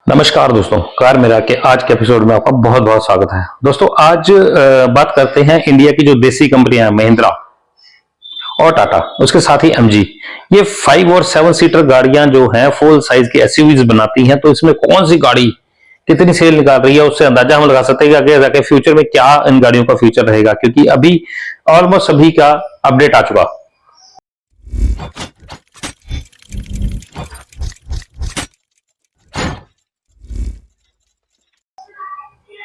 नमस्कार दोस्तों, कार मेरा के आज के एपिसोड में आपका बहुत बहुत स्वागत है। दोस्तों आज बात करते हैं इंडिया की जो देसी कंपनियां हैं महिंद्रा और टाटा, उसके साथ ही एमजी। ये 5 और 7 सीटर गाड़ियां जो हैं फुल साइज की एसयूवीज बनाती हैं। तो इसमें कौन सी गाड़ी कितनी सेल निकाल रही है उससे अंदाजा हम लगा सकते हैं कि आगे जाके फ्यूचर में क्या इन गाड़ियों का फ्यूचर रहेगा, क्योंकि अभी ऑलमोस्ट सभी का अपडेट आ चुका।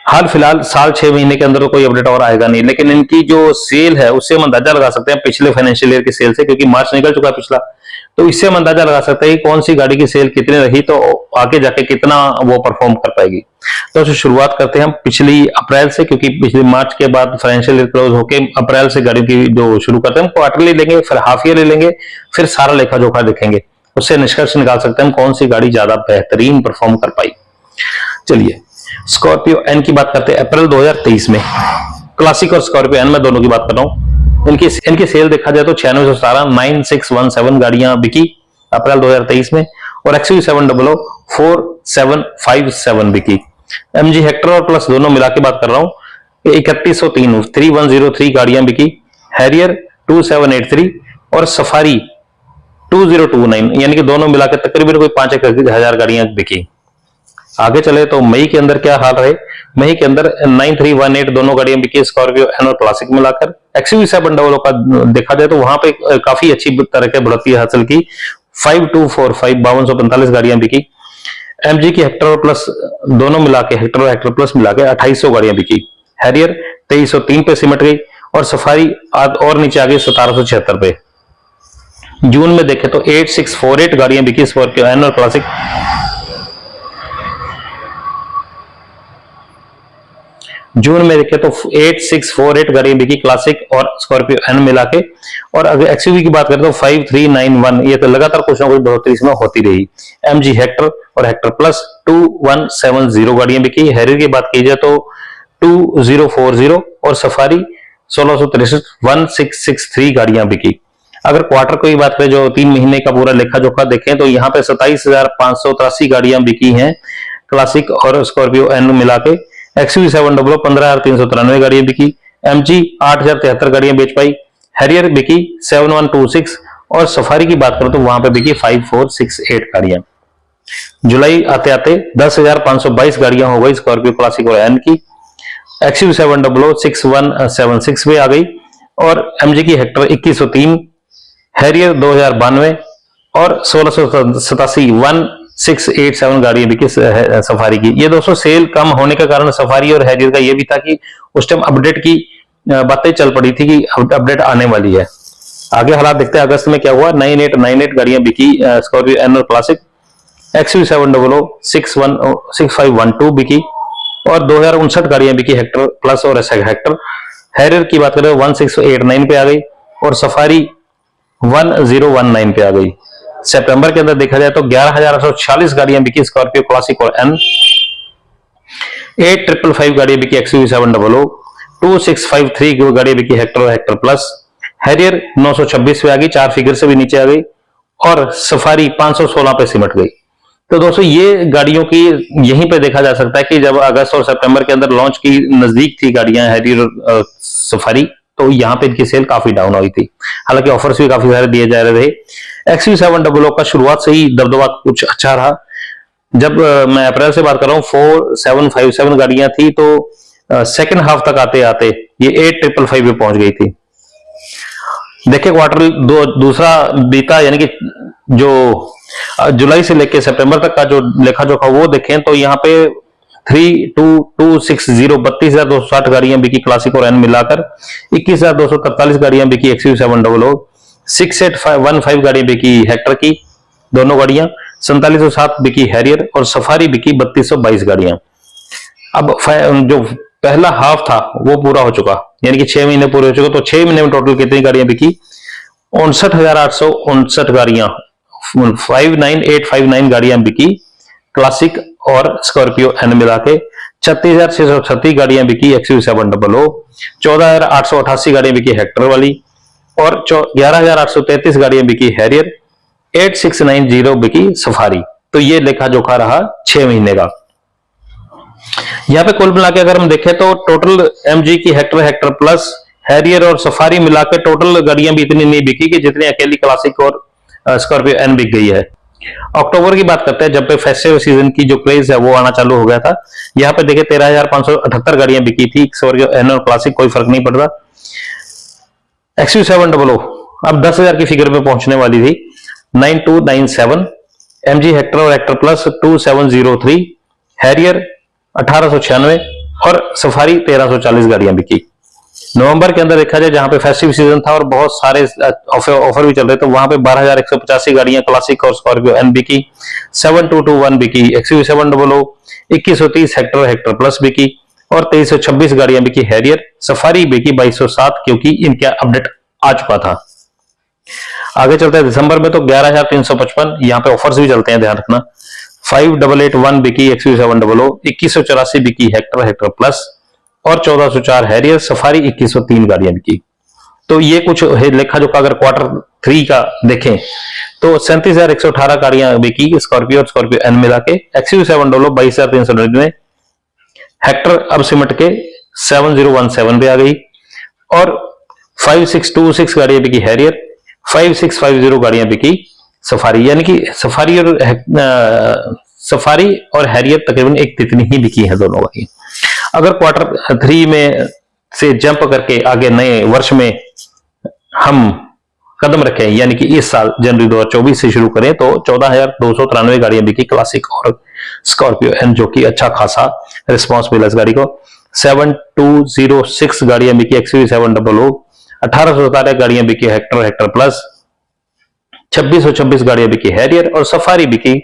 हाल फिलहाल साल 6 महीने के अंदर तो कोई अपडेट और आएगा नहीं, लेकिन इनकी जो सेल है उससे हम अंदाजा लगा सकते हैं पिछले फाइनेंशियल ईयर की सेल से, क्योंकि मार्च निकल चुका है पिछला। तो इससे हम अंदाजा लगा सकते हैं कि कौन सी गाड़ी की सेल कितनी रही तो आगे जाके कितना वो परफॉर्म कर पाएगी। तो शुरुआत करते हैं हम पिछली अप्रैल से, क्योंकि पिछले मार्च के बाद फाइनेंशियल ईयर क्लोज होकर अप्रैल से गाड़ियों की जो शुरू करते हैं, क्वार्टरली लेंगे, फिर हाफ ईयर लेंगे, फिर सारा लेखा जोखा देखेंगे। उससे निष्कर्ष निकाल सकते हैं कौन सी गाड़ी ज्यादा बेहतरीन परफॉर्म कर पाई। चलिए स्कॉर्पियो एन की बात करते हैं। अप्रैल 2023 में क्लासिक और स्कॉर्पियो एन में दोनों की बात कर रहा हूं। इनकी सेल देखा जाए तो 9617 गाड़ियां बिकी अप्रैल 2023 में, और XUV700 4757 बिकी। एमजी हेक्टर और प्लस दोनों मिला के बात कर रहा हूं, 3103 गाड़ियां बिकी। हैरियर 2783 और सफारी 2029, यानी कि दोनों मिलाकर तकरीबन कोई 5,000 गाड़ियां बिकी। आगे चले तो मई के अंदर क्या हाल रहे। मई के अंदर 9318 दोनों गाड़ियां बिकी स्कॉर्पियो एन और क्लासिक मिलाकर। XUV700 का देखा जाए तो वहां पे काफी अच्छी तरह के बढ़ोतरी हासिल की, 5245 गाड़ियां बिकी। एमजी की हेक्टर और प्लस दोनों मिला के, हेक्टर और हेक्टर प्लस मिला के 2800 गाड़ियां बिकी। हैरियर 2303 पे सिमट गई और सफारी और नीचे आ गई 1776 पे। जून में देखें तो 8648 गाड़ियां बिकी स्कॉर्पियो एन और क्लासिक। जून में देखें तो 8648 गाड़ियां बिकी क्लासिक और स्कॉर्पियो एन मिला के। और अगर एक्सयूवी की बात करें तो 5391, ये तो लगातार कुछ ना कुछ बढ़ोतरी इसमें होती रही। एमजी हेक्टर और हेक्टर प्लस 2170 गाड़ियां बिकी। हैरियर की बात की जाए तो 2040 और सफारी 1663 1663 गाड़ियां बिकी। अगर क्वार्टर की बात करें, जो 3 महीने का पूरा लेखा जोखा देखें, तो यहाँ पे 27,583 गाड़ियां बिकी हैं क्लासिक और स्कॉर्पियो एन मिला के। XUV700 15,393 गाड़ियां बिकी। एमजी 8,073 गाड़ियां बेच पाई। हैरियर बिकी 7126 और सफारी की बात करो तो वहां पे बिकी 5468 गाड़ियां। जुलाई आते आते 10,522 गाड़ियां हो गई स्कॉर्पियो क्लासिक और एन की। XUV700 6176 पे आ गई और एमजी की हेक्टर 2103, हैरियर 2092 और 1687 1687 गाड़ियां बिकी सफारी की। ये दोस्तों सेल कम होने के कारण सफारी और हैरियर का ये भी था कि उस टाइम अपडेट की बातें चल पड़ी थी कि अपडेट आने वाली है। आगे हालात देखते हैं अगस्त में क्या हुआ। 9898 गाड़ियां बिकी स्कॉर्पियो एन और क्लासिक। XUV700 6512 बिकी और 2059 गाड़ियां बिकी हेक्टर प्लस और हेक्टर। हैरियर की बात करें 1689 पे आ गई और सफारी 1019 पे आ गई। सितंबर के अंदर देखा जाए तो 11,846 गाड़ियां बिकी स्कॉर्पियो क्लासिक और एन। 8555 गाड़ियां बिकी XUV700, 2653 गाड़ियां बिकी हेक्टर और हेक्टर प्लस। हैरियर 926 पे आ गई, 4 फिगर से भी नीचे आ गई और सफारी 516 पे सिमट गई। तो दोस्तों ये गाड़ियों की यहीं पे देखा जा सकता है कि जब अगस्त और सितंबर के अंदर लॉन्च की नजदीक थी गाड़ियां हैरियर और सफारी, तो यहाँ पे इनकी सेल काफी डाउन हुई थी। हालांकि ऑफर्स भी काफी सारे दिए जा रहे थे। XUV700 का शुरुआत से ही दबदबा कुछ अच्छा रहा। जब मैं अप्रैल से बात कर रहा हूँ 4757 गाड़ियां थी, तो सेकंड हाफ तक आते आते ये 8555 पे पहुंच गई थी। देखिए क्वार्टर दूसरा बीता, यानी कि जो जुलाई से लेकर सितंबर तक का जो लेखा जोखा वो देखें तो यहाँ पे 32,260 32,260 गाड़ियां बिकी क्लासिक और एन मिलाकर। 21,243 गाड़ियां बिकी XUV700, 6815 गाड़ियां बिकी हेक्टर की दोनों गाड़ियां। 4707 बिकी हैरियर और सफारी बिकी 3222 गाड़ियां। अब जो पहला हाफ था वो पूरा हो चुका, यानी कि 6 महीने पूरे हो चुके। तो 6 महीने में टोटल कितनी गाड़ियां बिकी? 59,859 गाड़ियां, 59,859 गाड़ियां बिकी क्लासिक और स्कॉर्पियो एन मिला के। 36,636 गाड़ियां बिकी XUV700, 14,888 गाड़ियां बिकी हेक्टर वाली और 11,833 गाड़ियां बिकी हैरियर, 8690 बिकी सफारी। तो ये लेखा जोखा रहा 6 महीने का। यहाँ पे कुल मिला के अगर हम देखें तो टोटल एमजी की हेक्टर प्लस, हैरियर और सफारी मिला के टोटल गाड़ियां भी इतनी नहीं बिकी कि जितनी अकेली क्लासिक और स्कॉर्पियो एन बिक गई है। अक्टूबर की बात करते हैं, जब पे फेस्टिव सीजन की जो क्रेज है वो आना चालू हो गया था। यहाँ पे देखिए 13,578 गाड़ियां बिकी थी, स्कॉर्पियो एन और क्लासिक, कोई फर्क नहीं पड़ रहा। XUV700 अब 10,000 की फिगर पे पहुंचने वाली थी, 9297। एमजी हेक्टर और हेक्टर प्लस 2703, हैरियर 1896 और सफारी 1340 गाड़ियां बिकी। नवंबर के अंदर देखा जाए, जहां पे फेस्टिव सीजन था और बहुत सारे ऑफर भी चल रहे थे, वहां पे 12,185 गाड़ियां क्लासिक और स्कॉर्पियो एन बिकी, 7221 बिकी XUV700, 2130 हेक्टर प्लस बिकी और 2326 गाड़ियां बिकी हैरियर। सफारी बिकी 2207, क्योंकि इनका अपडेट आ चुका था। आगे चलते हैं दिसंबर में, तो 11,355, यहाँ पे ऑफर्स भी चलते हैं, ध्यान रखना। 5881 बिकी XUV700, 2184 बिकी हेक्टर प्लस और 1404 हैरियर। सफारी 2103 गाड़ियां बिकी। तो ये कुछ लेखा जोखा अगर Q3 का देखें तो 37,118 गाड़ियां बिकी स्कॉर्पियो और स्कॉर्पियो एन मिला के। XUV700 22,399, हेक्टर अब सिमट के 7017 पे आ गई और 5626 गाड़ियां बिकी हैरियर, 5650 गाड़ियां बिकी सफारी। यानी कि सफारी और हैरियर तकरीबन एक तितनी ही बिकी है दोनों की। अगर Q3 में से जंप करके आगे नए वर्ष में हम कदम रखें, यानी कि इस साल जनवरी 2024 से शुरू करें, तो 14,293 गाड़ियां बिकी क्लासिक और स्कॉर्पियो एन, जो कि अच्छा खासा रिस्पांस मिला इस गाड़ी को। 7206 गाड़ियां बिकी XUV700, 1817 गाड़ियां बिकी हेक्टर प्लस, 2626 गाड़ियां बिकी हैरियर और सफारी बिकी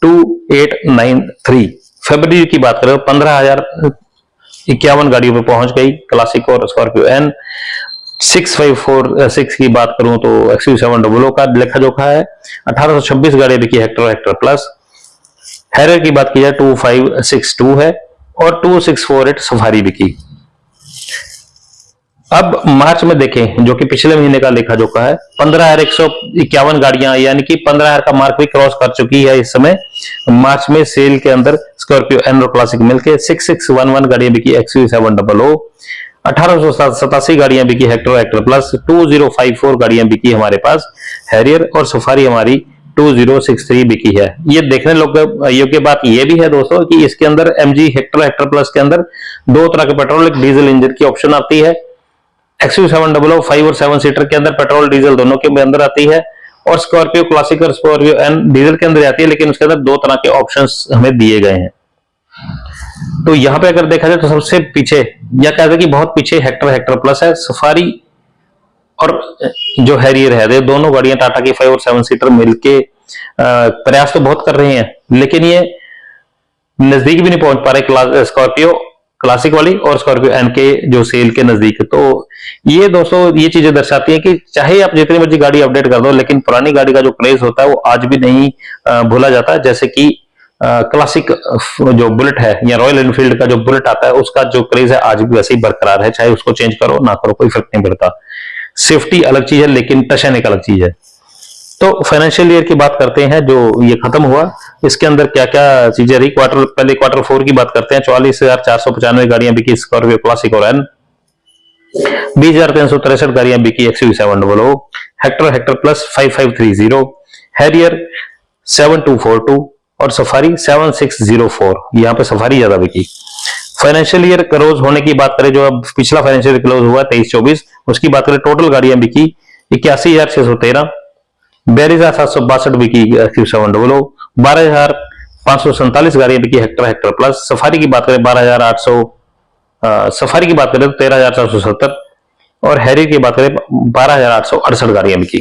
2893। फरवरी की बात करें, 15,051 गाड़ियों पे पहुंच गई क्लासिक और स्कॉर्पियो एन। 6546 की बात करूं तो XUV700 का लेखा जोखा है, 1826 गाड़ियां बिकी हेक्टर प्लस। हैरियर की बात की जाए 2562 है और 2648 सफारी बिकी। अब मार्च में देखें, जो कि पिछले महीने का लेखा जोखा है, 15,151 गाड़ियां, यानी कि 15,000 का मार्क भी क्रॉस कर चुकी है इस समय। मार्च में सेल के अंदर स्कॉर्पियो एन और क्लासिक मिलकर 6611 गाड़ियां बिकी XUV700, 1887 गाड़ियां बिकी हेक्टर प्लस, 2054 गाड़ियां बिकी हमारे पास हैरियर और सफारी हमारी 2063 बिकी है। ये देखने योग्य बात ये भी है दोस्तों कि इसके अंदर एमजी हेक्टर प्लस के अंदर दो तरह के पेट्रोल एक डीजल इंजन की ऑप्शन आती है। XUV700 5 और 7 सीटर के अंदर पेट्रोल डीजल दोनों के अंदर आती है और स्कॉर्पियो क्लासिक और स्कॉर्पियो एन डीजल के अंदर आती है, लेकिन उसके अंदर दो तरह के ऑप्शंस हमें दिए गए हैं। तो यहां पे अगर देखा जाए तो सबसे पीछे या कहते हैं कि बहुत पीछे हेक्टर प्लस है। सफारी और जो हैरियर है, ये दोनों गाड़ियां टाटा की 5 और 7 सीटर मिलके प्रयास तो बहुत कर रहे हैं, लेकिन ये नजदीक भी नहीं पहुंच पा रहे स्कॉर्पियो क्लासिक वाली और स्कॉर्पियो एन के जो सेल के नजदीक। तो ये दोस्तों ये चीजें दर्शाती हैं कि चाहे आप जितनी मर्जी गाड़ी अपडेट कर दो, लेकिन पुरानी गाड़ी का जो क्रेज होता है वो आज भी नहीं भूला जाता। जैसे कि क्लासिक जो बुलेट है या रॉयल एनफील्ड का जो बुलेट आता है, उसका जो क्रेज है आज भी वैसे ही बरकरार है, चाहे उसको चेंज करो ना करो कोई फर्क नहीं पड़ता। सेफ्टी अलग चीज है, लेकिन टशन एक अलग चीज है। तो फाइनेंशियल ईयर की बात करते हैं जो ये खत्म हुआ, इसके अंदर क्या क्या चीजें रही। पहले Q4 की बात करते हैं। 44,495 गाड़ियां बिकी स्कॉर्पियो क्लासिक और एन, 20,363 गाड़ियां बिकी XUV700, हेक्टर प्लस 5530, हैरियर 7242 और सफारी 7604। यहाँ पे सफारी ज्यादा बिकी। फाइनेंशियल ईयर क्लोज होने की बात करें, जो अब पिछला फाइनेंशियल क्लोज हुआ 23-24, उसकी बात करें, टोटल गाड़ियां बिकी 81,613, 42,762 बिकी XUV700, 12,547 गाड़ियां बिकी हेक्टर प्लस। सफारी की बात करें 12,800, सफारी की बात करें तो 13,470 और हैरियर की बात करें 12,868 गाड़ियां बिकी।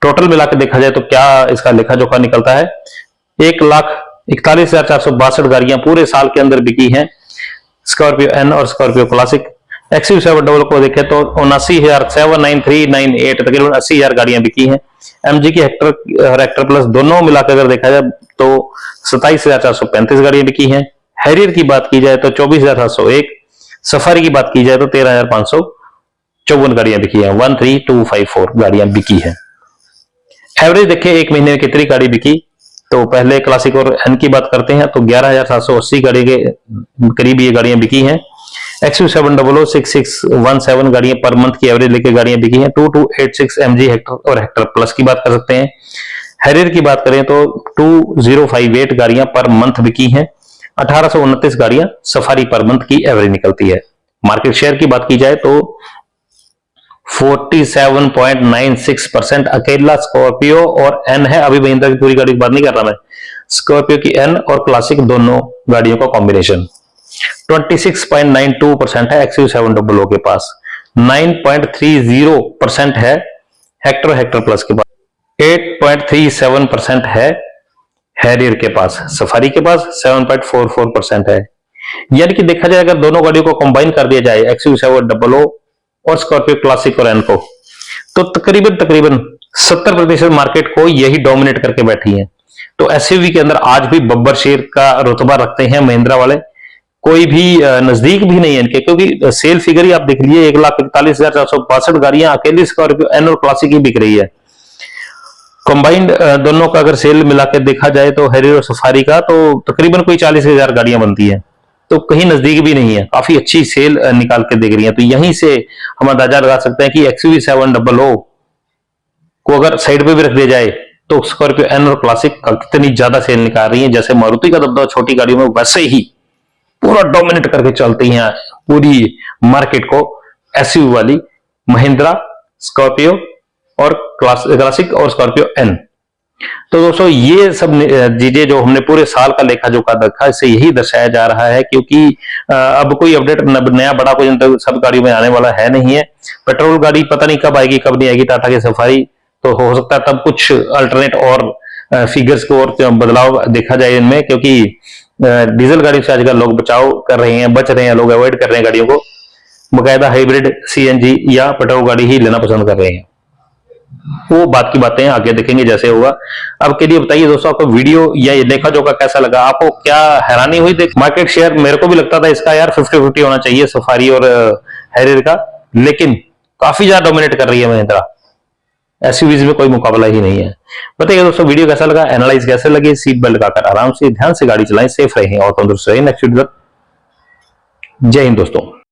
टोटल मिलाकर देखा जाए तो क्या इसका लेखा जोखा निकलता है, 1,41,462 गाड़ियां पूरे साल के अंदर बिकी हैं स्कॉर्पियो एन और स्कॉर्पियो क्लासिक। XUV700 को देखें तो 79,79398 तकरीबन 80,000 गाड़ियां बिकी हैं। एमजी की हेक्टर प्लस दोनों मिलाकर अगर देखा जाए तो 27,435 गाड़ियां बिकी हैं। हैरियर की बात की जाए तो 24,701, सफारी की बात की जाए तो 13,554 गाड़ियां बिकी हैं। 13,254 गाड़ियां बिकी हैं। एवरेज देखें एक महीने में कितनी गाड़ी बिकी, तो पहले क्लासिक और एन की बात करते हैं तो 11,780 गाड़ी के करीब ये गाड़ियां बिकी हैं। XUV700 6617 गाड़ियां पर मंथ की एवरेज लेके गाड़ियां बिकी हैं। 2286 MG हेक्टर और हेक्टर प्लस की बात कर सकते हैं। हैरियर की बात करें तो 2058 गाड़ियां पर मंथ बिकी हैं। 1829 गाड़ियां सफारी पर मंथ की एवरेज निकलती है। मार्केट शेयर की बात की जाए तो 47.96% अकेला स्कॉर्पियो और एन है। अभी महिंद्रा की पूरी गाड़ी की बात नहीं कर रहा मैं, स्कॉर्पियो की एन और क्लासिक दोनों गाड़ियों का कॉम्बिनेशन। 26.92% है XUV700 के पास। 9.30% है हेक्टर प्लस के पास। 8.37% है हैरियर के पास। सफारी के पास 7.44% है। यानी कि देखा जाए अगर दोनों गाड़ियों को कंबाइन कर दिया जाए XUV700 और स्कॉर्पियो क्लासिक और एन को, तो तकरीबन 70% मार्केट को यही डोमिनेट करके बैठी है। तो एसयूवी के अंदर आज भी बब्बर शेर का रुतबा रखते हैं महिंद्रा वाले। कोई भी नजदीक भी नहीं है इनके, क्योंकि सेल फिगर ही आप देख लीजिए 1,41,462 गाड़ियां अकेली स्कॉर्पियो एन और क्लासिक ही बिक रही है। कंबाइंड दोनों का अगर सेल मिला के देखा जाए तो हैरियर और सफारी का, तो तकरीबन कोई 40,000 गाड़ियां बनती है। तो कहीं नजदीक भी नहीं है, काफी अच्छी सेल निकाल के देख रही है। तो यहीं से हम अंदाजा लगा सकते हैं कि XUV700 को अगर साइड पे भी रख दिया जाए तो स्कॉर्पियो एन और क्लासिक कितनी ज्यादा सेल निकाल रही है। जैसे मारुति का दबदबा छोटी गाड़ियों में, वैसे ही पूरा डोमिनेट करके चलती हैं पूरी मार्केट को एसयूवी वाली महिंद्रा, स्कॉर्पियो और क्लासिक और स्कॉर्पियो एन। तो दोस्तों ये सब चीजें जो हमने पूरे साल का लेखा जोखा देखा, इससे यही दर्शाया जा रहा है, क्योंकि अब कोई अपडेट नया बड़ा कोई सब गाड़ियों में आने वाला है नहीं है। पेट्रोल गाड़ी पता नहीं कब आएगी कब नहीं आएगी, टाटा की सफारी, तो हो सकता है तब कुछ अल्टरनेट और फिगर्स को और बदलाव देखा जाए इनमें, क्योंकि डीजल गाड़ी से आजकल लोग बचाव कर रहे हैं, बच रहे हैं, लोग अवॉइड कर रहे हैं गाड़ियों को, बाकायदा हाइब्रिड सीएनजी या पेट्रोल गाड़ी ही लेना पसंद कर रहे हैं। वो बात की बातें आगे देखेंगे जैसे होगा। अब के लिए बताइए दोस्तों, आपको वीडियो या ये लेखा जोखा कैसा लगा? आपको क्या हैरानी हुई देख? मार्केट शेयर मेरे को भी लगता था इसका यार 50-50 होना चाहिए सफारी और हैरियर का, लेकिन काफी ज्यादा डोमिनेट कर रही है महिंद्रा। एसयूवीज में कोई मुकाबला ही नहीं है। बताइए दोस्तों वीडियो कैसा लगा, एनालाइज कैसे लगे? सीट बेल्ट लगाकर आराम से ध्यान से गाड़ी चलाएं, सेफ रहें और तंदुरुस्त रहें। नेक्स्ट वीडियो, जय हिंद दोस्तों।